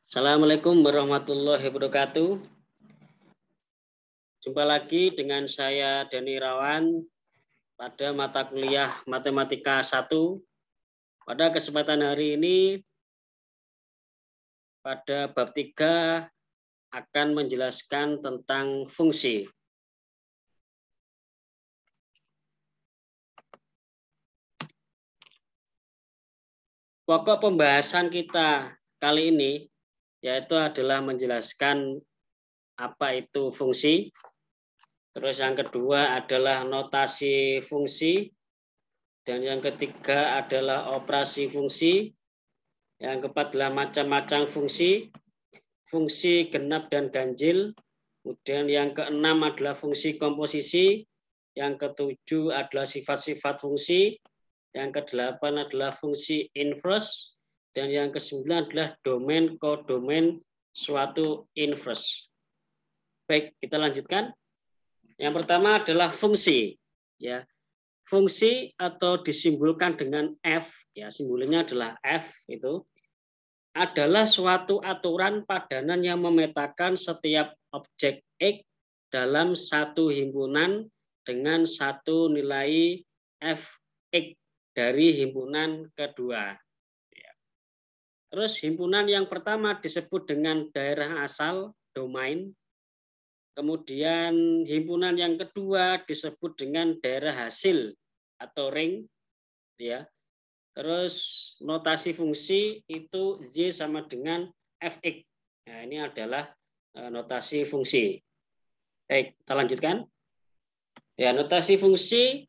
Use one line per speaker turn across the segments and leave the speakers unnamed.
Assalamualaikum warahmatullahi wabarakatuh. Jumpa lagi dengan saya Dani Irawan pada mata kuliah Matematika 1. Pada kesempatan hari ini pada bab 3 akan menjelaskan tentang fungsi. Pokok pembahasan kita kali ini yaitu adalah menjelaskan apa itu fungsi. Terus yang kedua adalah notasi fungsi. Dan yang ketiga adalah operasi fungsi. Yang keempat adalah macam-macam fungsi. Fungsi genap dan ganjil. Kemudian yang keenam adalah fungsi komposisi. Yang ketujuh adalah sifat-sifat fungsi. Yang kedelapan adalah fungsi inverse. Dan yang kesembilan adalah domain kodomain suatu inverse. Baik, kita lanjutkan. Yang pertama adalah fungsi. Ya, fungsi atau disimbolkan dengan F, ya simbolnya adalah F itu adalah suatu aturan padanan yang memetakan setiap objek X dalam satu himpunan dengan satu nilai Fx dari himpunan kedua. Terus himpunan yang pertama disebut dengan daerah asal, domain. Kemudian himpunan yang kedua disebut dengan daerah hasil atau ring, ya. Terus notasi fungsi itu Y sama dengan Fx. Nah, ini adalah notasi fungsi. Baik, kita lanjutkan. Ya, notasi fungsi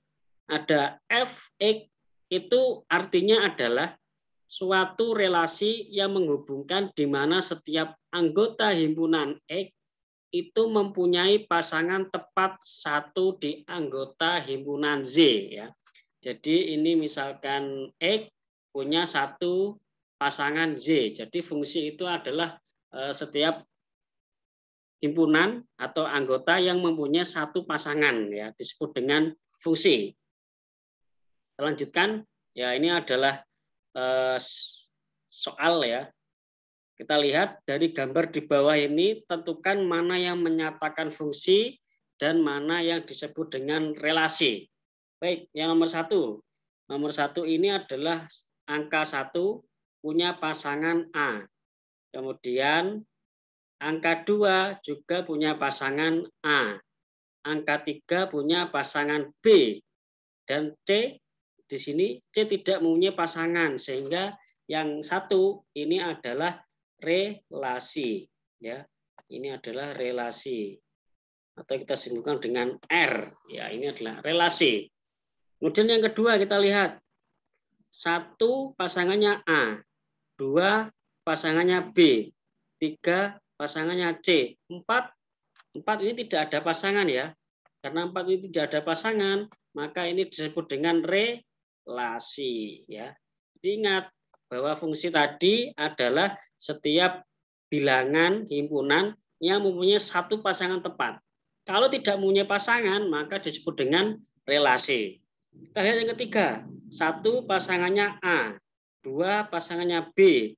ada Fx itu artinya adalah suatu relasi yang menghubungkan di mana setiap anggota himpunan X itu mempunyai pasangan tepat satu di anggota himpunan Z, ya. Jadi ini misalkan X punya satu pasangan Z. Jadi fungsi itu adalah setiap himpunan atau anggota yang mempunyai satu pasangan, ya, disebut dengan fungsi. Kita lanjutkan. Ya, ini adalah soal, ya. Kita lihat dari gambar di bawah ini, tentukan mana yang menyatakan fungsi dan mana yang disebut dengan relasi. Baik, yang nomor satu. Nomor satu ini adalah angka 1 punya pasangan A. Kemudian angka 2 juga punya pasangan A. Angka 3 punya pasangan B. Dan C, di sini C tidak mempunyai pasangan, sehingga yang satu ini adalah relasi, ya. Ini adalah relasi atau kita simpulkan dengan R, ya. Ini adalah relasi. Kemudian yang kedua kita lihat, 1 pasangannya A, 2 pasangannya B, 3 pasangannya C, 4 ini tidak ada pasangan, ya. Karena 4 ini tidak ada pasangan, maka ini disebut dengan relasi, ya. Jadi ingat bahwa fungsi tadi adalah setiap bilangan himpunan yang mempunyai satu pasangan tepat. Kalau tidak mempunyai pasangan, maka disebut dengan relasi. Kita lihat yang ketiga, 1 pasangannya A, 2 pasangannya B,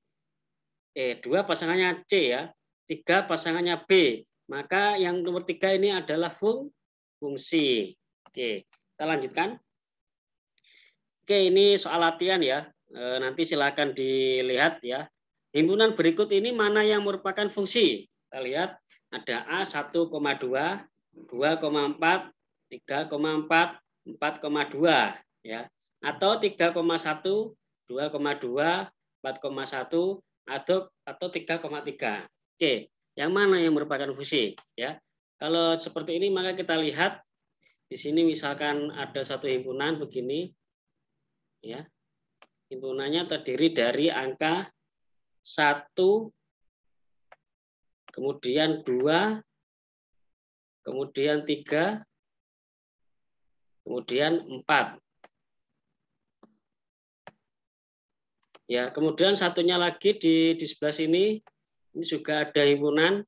2 pasangannya C, ya, 3 pasangannya B. Maka yang nomor 3 ini adalah fungsi. Oke, kita lanjutkan. Oke, ini soal latihan, ya. Nanti silakan dilihat, ya. Himpunan berikut ini mana yang merupakan fungsi? Kita lihat ada A 1,2, 2,4, 3,4, 4,2, ya. Atau 3,1, 2,2, 4,1 atau 3,3. Oke, yang mana yang merupakan fungsi, ya? Kalau seperti ini maka kita lihat di sini misalkan ada satu himpunan begini, ya. Himpunannya terdiri dari angka 1, kemudian 2, kemudian 3, kemudian 4. Ya, kemudian satunya lagi di sebelah sini, ini juga ada himpunan,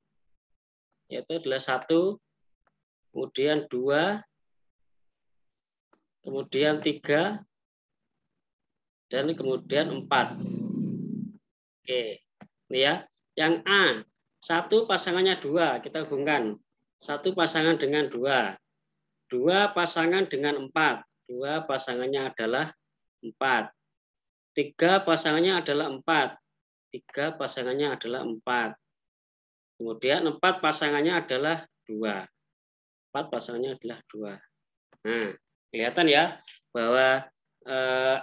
yaitu adalah 1, kemudian 2, kemudian 3, dan kemudian 4. Oke, ini, ya. Yang A, 1 pasangannya 2, kita hubungkan. 1 pasangan dengan 2. 2 pasangan dengan 4. 2 pasangannya adalah 4. 3 pasangannya adalah 4. 3 pasangannya adalah 4. Kemudian 4 pasangannya adalah 2. 4 pasangannya adalah 2. Nah, kelihatan ya bahwa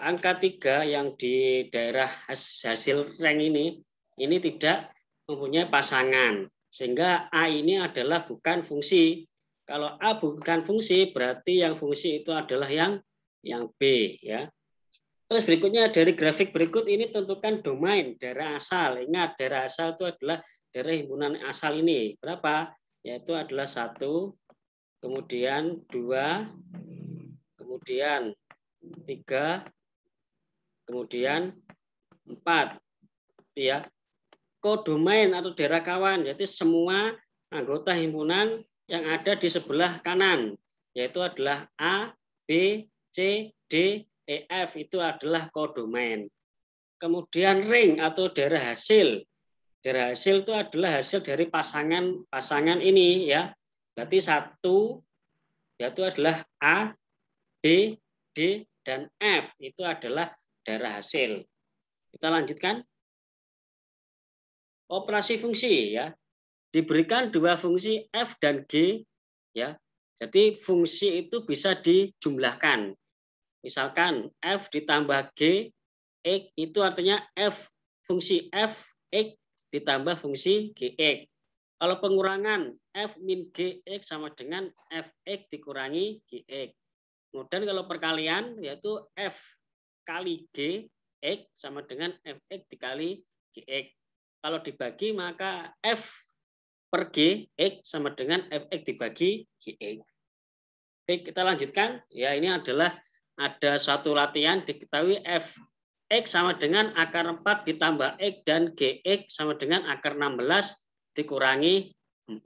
angka 3 yang di daerah hasil rank ini tidak mempunyai pasangan. Sehingga A ini adalah bukan fungsi. Kalau A bukan fungsi, berarti yang fungsi itu adalah yang B ya. Terus berikutnya dari grafik berikut ini tentukan domain daerah asal. Ingat daerah asal itu adalah daerah himpunan asal ini. Berapa? Yaitu adalah 1, kemudian 2, kemudian 3, kemudian 4. Ya. Kodomain atau daerah kawan, yaitu semua anggota himpunan yang ada di sebelah kanan, yaitu adalah A, B, C, D, E, F, itu adalah kodomain. Kemudian ring atau daerah hasil. Daerah hasil itu adalah hasil dari pasangan ini ya. Berarti 1 yaitu adalah A, B, D, dan F. Itu adalah daerah hasil. Kita lanjutkan. Operasi fungsi ya. Diberikan 2 fungsi F dan G ya. Jadi fungsi itu bisa dijumlahkan. Misalkan F ditambah G, X itu artinya fungsi F, X ditambah fungsi Gx. Kalau pengurangan F min Gx sama dengan Fx dikurangi Gx. Kemudian kalau perkalian yaitu F kali Gx sama dengan Fx dikali Gx. Kalau dibagi maka F per Gx sama dengan Fx dibagi Gx. Baik, kita lanjutkan. Ya, ini adalah ada suatu latihan diketahui Fx sama dengan akar 4 ditambah X dan Gx sama dengan akar 16 dikurangi 4.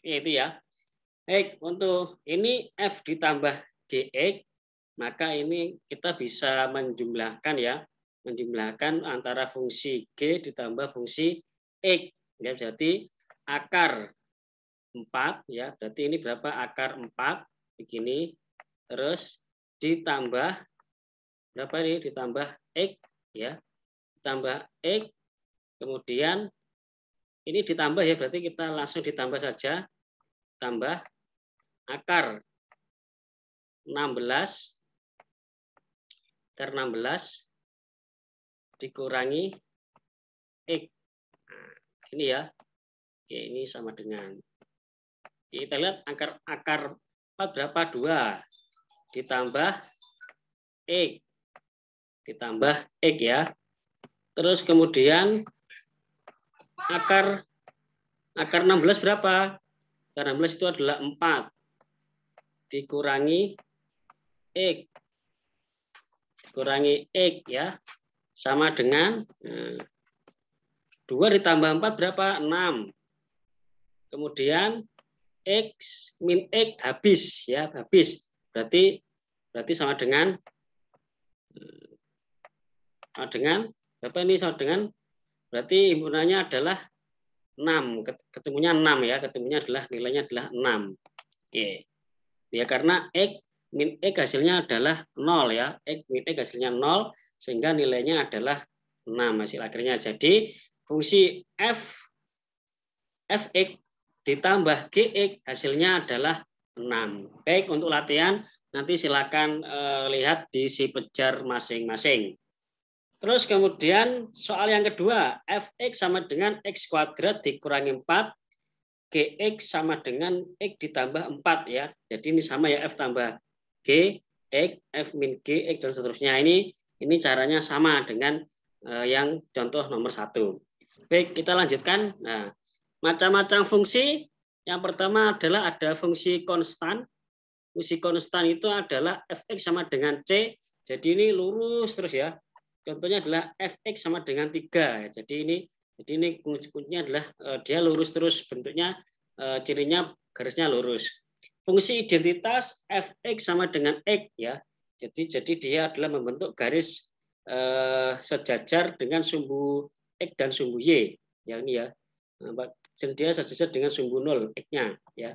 Itu ya. Baik, untuk ini F ditambah Gx, maka ini kita bisa menjumlahkan ya. Menjumlahkan antara fungsi G ditambah fungsi X. Ya, jadi akar 4 ya. Berarti ini berapa? Akar 4 begini. Terus ditambah berapa ini? Ditambah X ya. Ditambah X. Kemudian ini ditambah ya, berarti kita langsung ditambah saja. Tambah akar 16 dikurangi X. Nah, ini ya. Oke, ini sama dengan. Kita lihat akar 4 berapa? 2 ditambah X. Ditambah X ya. Terus kemudian akar 16 berapa? Akar 16 itu adalah 4 dikurangi X. Dikurangi X ya. Sama dengan 2 ditambah 4 berapa? 6. Kemudian X min X habis ya, habis. Berarti sama dengan berapa ini? Sama dengan berarti himpunannya adalah 6. Ketemunya 6 ya, ketemunya adalah nilainya adalah 6. Oke. Ya karena X min X hasilnya adalah 0 ya. X min X hasilnya 0 sehingga nilainya adalah 6 hasil akhirnya. Jadi fungsi Fx ditambah Gx hasilnya adalah 6. Baik, untuk latihan nanti silakan lihat di si pejar masing-masing. Terus kemudian soal yang kedua, Fx sama dengan X kuadrat dikurangi 4, Gx sama dengan X ditambah 4 ya. Jadi ini sama ya, F tambah G, X, F min G, X dan seterusnya. Ini caranya sama dengan yang contoh nomor 1. Baik, kita lanjutkan. Nah, macam-macam fungsi. Yang pertama adalah ada fungsi konstan. Fungsi konstan itu adalah Fx sama dengan C. Jadi ini lurus terus ya. Contohnya adalah Fx sama dengan 3. Jadi ini kuncinya adalah dia lurus terus, bentuknya cirinya garisnya lurus. Fungsi identitas Fx sama dengan X ya. Jadi dia adalah membentuk garis sejajar dengan sumbu X dan sumbu Y. yang ini ya. Dia sejajar dengan sumbu 0 X-nya ya.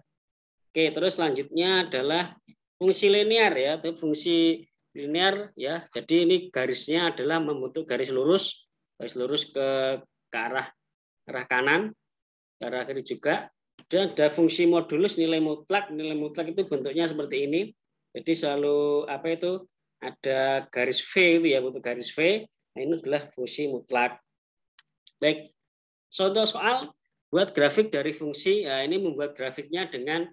Oke, terus selanjutnya adalah fungsi linear ya, itu fungsi linear ya. Jadi ini garisnya adalah membentuk garis lurus ke arah kanan, ke arah kiri juga. Dan ada fungsi modulus nilai mutlak itu bentuknya seperti ini. Jadi selalu ada garis V itu ya, bentuk garis V. Nah, ini adalah fungsi mutlak. Baik, contoh soal buat grafik dari fungsi. Nah, ini membuat grafiknya dengan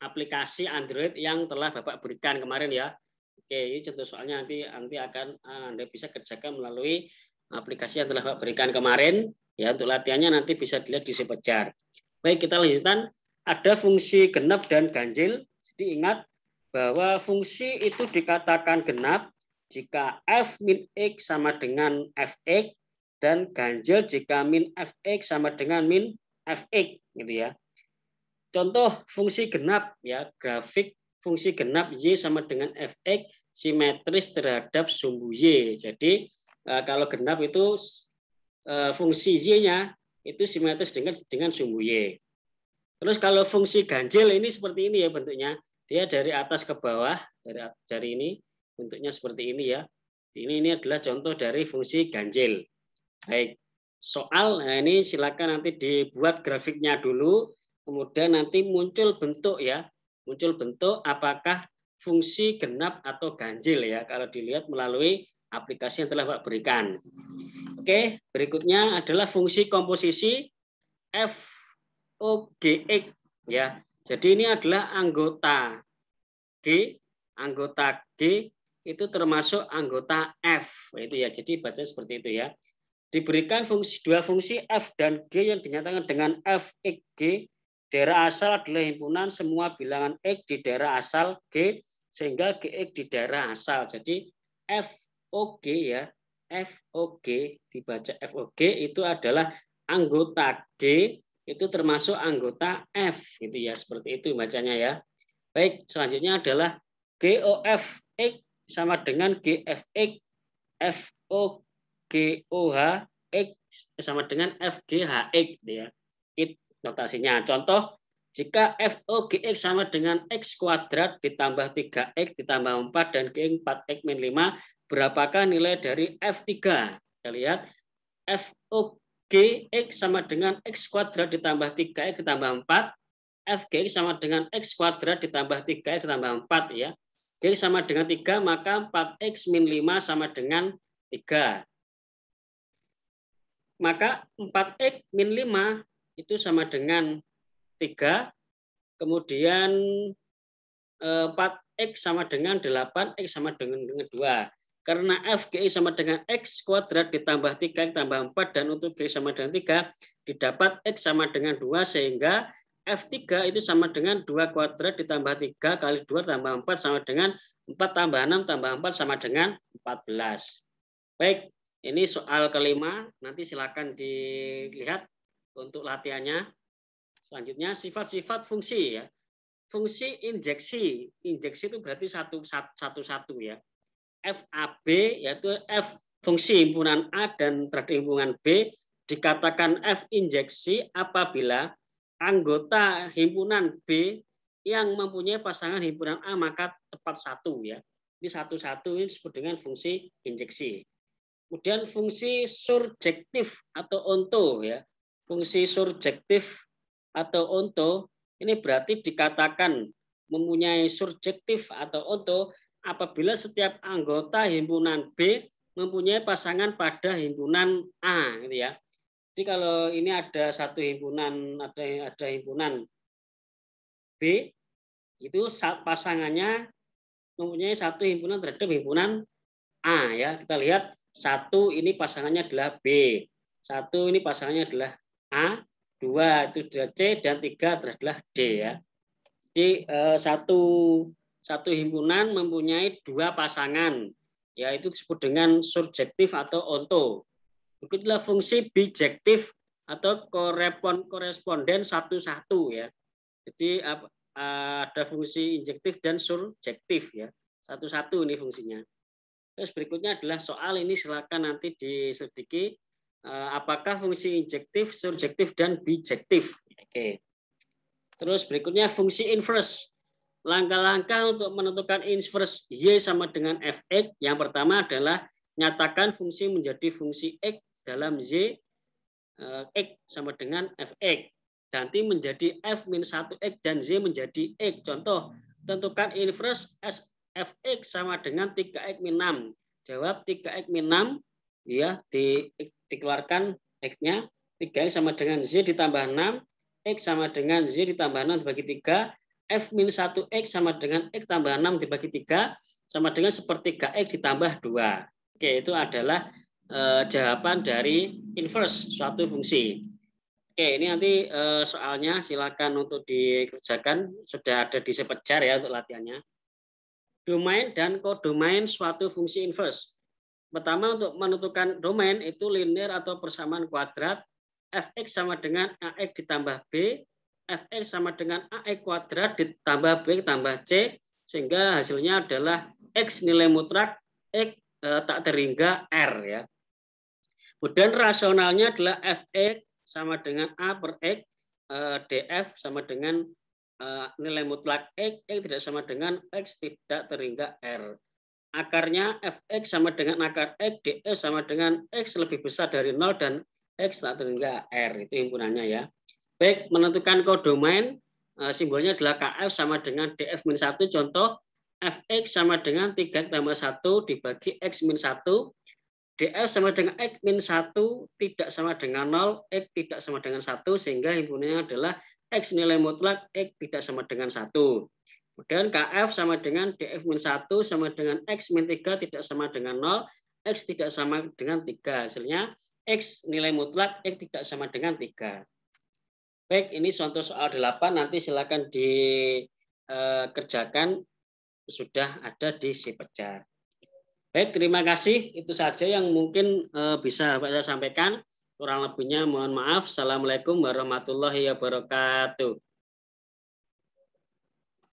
aplikasi Android yang telah Bapak berikan kemarin ya. Oke, ini contoh soalnya nanti akan Anda bisa kerjakan melalui aplikasi yang telah Bapak berikan kemarin ya. Untuk latihannya nanti bisa dilihat di Sepejar. Baik, kita lanjutkan. Ada fungsi genap dan ganjil. Jadi ingat bahwa fungsi itu dikatakan genap jika f min x sama dengan fx dan ganjil jika min fx sama dengan min fx gitu ya. Contoh fungsi genap ya, grafik fungsi genap y sama dengan fx simetris terhadap sumbu y. Jadi kalau genap itu fungsi y-nya itu simetris dengan sumbu y. Terus kalau fungsi ganjil ini seperti ini ya bentuknya. Dia dari atas ke bawah, dari ini bentuknya seperti ini ya. Ini adalah contoh dari fungsi ganjil. Baik, soal nah ini silakan nanti dibuat grafiknya dulu. Kemudian nanti muncul bentuk ya, apakah fungsi genap atau ganjil ya, kalau dilihat melalui aplikasi yang telah Pak berikan. Oke, berikutnya adalah fungsi komposisi FOGX ya. Jadi ini adalah anggota G itu termasuk anggota F itu ya. Jadi baca seperti itu ya. Diberikan dua fungsi F dan G yang dinyatakan dengan f x g. Daerah asal adalah himpunan semua bilangan X di daerah asal G sehingga Gx di daerah asal. Jadi FOG ya, FOG dibaca FOG itu adalah anggota G itu termasuk anggota F gitu ya, seperti itu bacanya ya. Baik, selanjutnya adalah GOFX sama dengan GFX FOGOH X sama dengan FGHX gitu ya. Notasinya. Contoh, jika FOGX sama dengan X kuadrat ditambah 3X ditambah 4 dan G 4X min 5, berapakah nilai dari F3? Kita lihat, FOGX sama dengan X kuadrat ditambah 3X ditambah 4, FGX sama dengan X kuadrat ditambah 3X ditambah 4 ya. G sama dengan 3, maka 4X min 5 sama dengan 3. Maka 4X min 5 itu sama dengan 3, kemudian 4X sama dengan 8, X sama dengan 2. Karena FGI sama dengan X kuadrat ditambah 3 tambah 4, dan untuk G sama dengan 3, didapat X sama dengan 2, sehingga F3 itu sama dengan 2 kuadrat ditambah 3 kali 2 tambah 4 sama dengan 4 tambah 6 tambah 4 sama dengan 14. Baik, ini soal kelima, nanti silakan dilihat untuk latihannya. Selanjutnya sifat-sifat fungsi ya. Fungsi injeksi itu berarti satu ya. FAB yaitu F fungsi himpunan A dan terhadap himpunan B dikatakan F injeksi apabila anggota himpunan B yang mempunyai pasangan himpunan A maka tepat satu ya. Ini satu-satu ini disebut dengan fungsi injeksi. Kemudian fungsi surjektif atau onto ya. Fungsi surjektif atau onto ini berarti dikatakan mempunyai surjektif atau onto apabila setiap anggota himpunan B mempunyai pasangan pada himpunan A gitu ya. Jadi kalau ini ada satu himpunan, ada himpunan B, itu pasangannya mempunyai satu himpunan terhadap himpunan A ya. Kita lihat satu ini pasangannya adalah B, satu ini pasangannya adalah A, 2 itu adalah C, dan 3 adalah D ya. Jadi satu himpunan mempunyai dua pasangan, yaitu disebut dengan surjektif atau onto. Berikutlah fungsi bijektif atau koresponden satu-satu ya. Jadi ada fungsi injektif dan surjektif ya. Satu-satu ini fungsinya. Terus berikutnya adalah soal ini silakan nanti diselidiki apakah fungsi injektif, surjektif, dan bijektif. Oke. Terus berikutnya fungsi inverse. Langkah-langkah untuk menentukan inverse Y sama dengan Fx. Yang pertama adalah nyatakan fungsi menjadi fungsi X dalam Y X sama dengan Fx. Ganti menjadi F-1X dan Y menjadi X. Contoh, tentukan inverse Fx sama dengan 3x-6. Jawab 3x-6, ya, dikeluarkan X-nya. 3x sama dengan Z ditambah 6. X sama dengan Z ditambah 6 dibagi 3. F-1X sama dengan X tambah 6 dibagi 3 sama dengan sepertiga X ditambah 2. Oke, itu adalah jawaban dari inverse suatu fungsi. Oke, ini nanti soalnya silakan untuk dikerjakan. Sudah ada di sepejar ya untuk latihannya. Domain dan kodomain suatu fungsi inverse. Pertama, untuk menentukan domain itu linear atau persamaan kuadrat. Fx sama dengan Ax ditambah B, Fx sama dengan AX kuadrat ditambah B tambah C, sehingga hasilnya adalah X nilai mutlak, X tak terhingga R. Ya. Kemudian rasionalnya adalah Fx sama dengan A per X, df sama dengan nilai mutlak X tidak sama dengan X tidak terhingga R. Akarnya Fx sama dengan akar X, df sama dengan X lebih besar dari 0 dan X tak terhingga R. Itu himpunannya ya. Baik, menentukan kodomain, simbolnya adalah KF sama dengan DF-1. Contoh, Fx sama dengan 3x tambah 1 dibagi X-1. DF sama dengan X-1 tidak sama dengan 0, X tidak sama dengan 1, sehingga himpunannya adalah X nilai mutlak, X tidak sama dengan 1. Kemudian KF sama dengan DF-1 sama dengan X-3 tidak sama dengan 0, X tidak sama dengan 3. Hasilnya X nilai mutlak, X tidak sama dengan 3. Baik, ini contoh soal 8, nanti silakan dikerjakan, sudah ada di si pejar. Baik, terima kasih. Itu saja yang mungkin bisa saya sampaikan. Kurang lebihnya mohon maaf. Assalamualaikum warahmatullahi wabarakatuh.